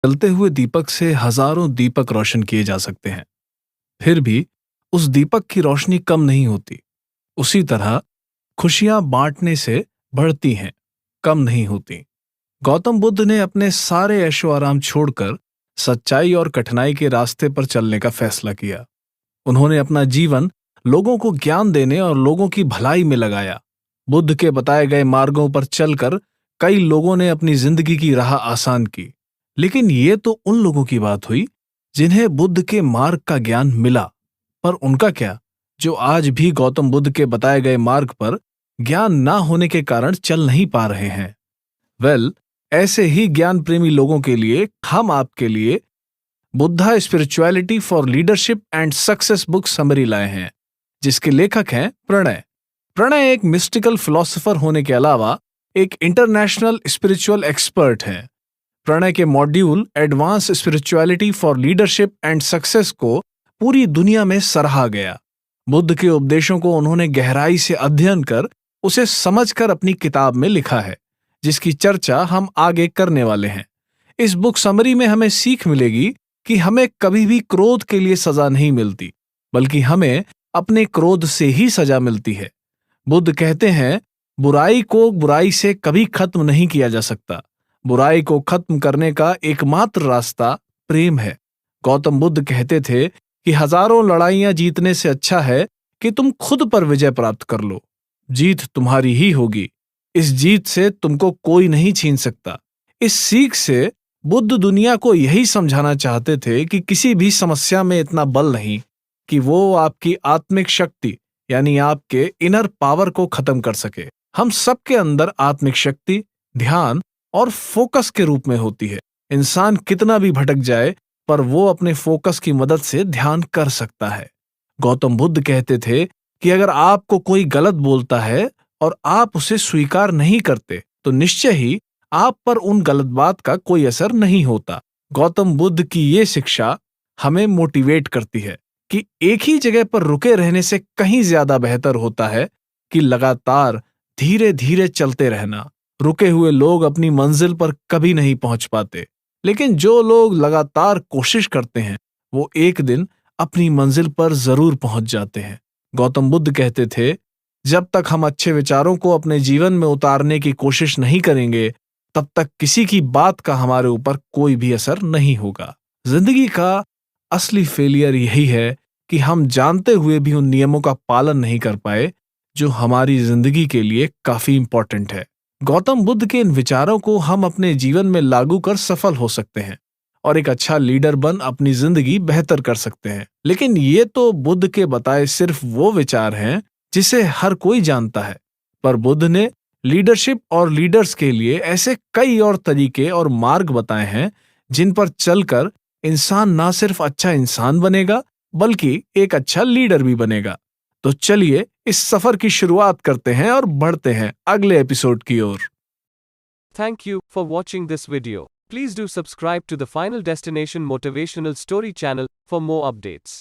जलते हुए दीपक से हजारों दीपक रोशन किए जा सकते हैं, फिर भी उस दीपक की रोशनी कम नहीं होती। उसी तरह खुशियां बांटने से बढ़ती हैं, कम नहीं होती। गौतम बुद्ध ने अपने सारे ऐशो आराम छोड़कर सच्चाई और कठिनाई के रास्ते पर चलने का फैसला किया। उन्होंने अपना जीवन लोगों को ज्ञान देने और लोगों की भलाई में लगाया। बुद्ध के बताए गए मार्गों पर चलकर कई लोगों ने अपनी जिंदगी की राह आसान की। लेकिन ये तो उन लोगों की बात हुई जिन्हें बुद्ध के मार्ग का ज्ञान मिला। पर उनका क्या, जो आज भी गौतम बुद्ध के बताए गए मार्ग पर ज्ञान ना होने के कारण चल नहीं पा रहे हैं? ऐसे ही ज्ञान प्रेमी लोगों के लिए हम आपके लिए Buddha spirituality for leadership and success book summary लाए हैं, जिसके लेखक हैं प्रणय। प्रणय एक मिस्टिकल फिलोसोफर होने के अलावा एक इंटरनेशनल स्पिरिचुअल एक्सपर्ट हैं। प्रणय के module advance spirituality for leadership and success को पूरी दुनिया में सराहा गया। बुद्ध के उपदेशों को उन्होंने गहराई से अध्ययन कर उसे समझकर अपनी किताब में लिखा है, जिसकी चर्चा हम आगे करने वाले हैं। इस बुक समरी में हमें सीख मिलेगी कि हमें कभी भी क्रोध के लिए सजा नहीं मिलती, बल्कि हमें अपने क्रोध से ही सजा मिलती है। बुद्ध कहते हैं, बुराई को बुराई से कभी खत्म नहीं किया जा सकता। बुराई को खत्म करने का एकमात्र रास्ता प्रेम है। गौतम बुद्ध कहते थे कि हजारों लड़ाइयां जीतने से अच्छा है कि तुम खुद पर विजय प्राप्त कर लो। जीत तुम्हारी ही होगी। इस जीत से तुमको कोई नहीं छीन सकता। इस सीख से बुद्ध दुनिया को यही समझाना चाहते थे कि किसी भी समस्या में इतना बल नहीं कि वो आपकी आत्मिक शक्ति यानी आपके इनर पावर को खत्म कर सके। हम सबके अंदर आत्मिक शक्ति, ध्यान और फोकस के रूप में होती है। इंसान कितना भी भटक जाए, पर वो अपने फोकस की मदद से ध्यान कर सकता है। गौतम बुद्ध कहते थे कि अगर आपको कोई गलत बोलता है और आप उसे स्वीकार नहीं करते, तो निश्चय ही आप पर उन गलत बात का कोई असर नहीं होता। गौतम बुद्ध की ये शिक्षा हमें मोटिवेट करती है कि एक ही जगह पर रुके रहने से कहीं ज्यादा बेहतर होता है कि लगातार धीरे धीरे चलते रहना। रुके हुए लोग अपनी मंजिल पर कभी नहीं पहुंच पाते, लेकिन जो लोग लगातार कोशिश करते हैं, वो एक दिन अपनी मंजिल पर जरूर पहुंच जाते हैं। गौतम बुद्ध कहते थे, जब तक हम अच्छे विचारों को अपने जीवन में उतारने की कोशिश नहीं करेंगे, तब तक किसी की बात का हमारे ऊपर कोई भी असर नहीं होगा। जिंदगी का असली फेलियर यही है कि हम जानते हुए भी उन नियमों का पालन नहीं कर पाए जो हमारी जिंदगी के लिए काफी इंपॉर्टेंट है। गौतम बुद्ध के इन विचारों को हम अपने जीवन में लागू कर सफल हो सकते हैं और एक अच्छा लीडर बन अपनी जिंदगी बेहतर कर सकते हैं। लेकिन ये तो बुद्ध के बताए सिर्फ वो विचार हैं जिसे हर कोई जानता है, पर बुद्ध ने लीडरशिप और लीडर्स के लिए ऐसे कई और तरीके और मार्ग बताए हैं जिन पर चलकर इंसान ना सिर्फ अच्छा इंसान बनेगा, बल्कि एक अच्छा लीडर भी बनेगा। तो चलिए इस सफर की शुरुआत करते हैं और बढ़ते हैं अगले एपिसोड की ओर। Thank you for watching this video. Please do subscribe to the Final Destination Motivational Story channel for more updates.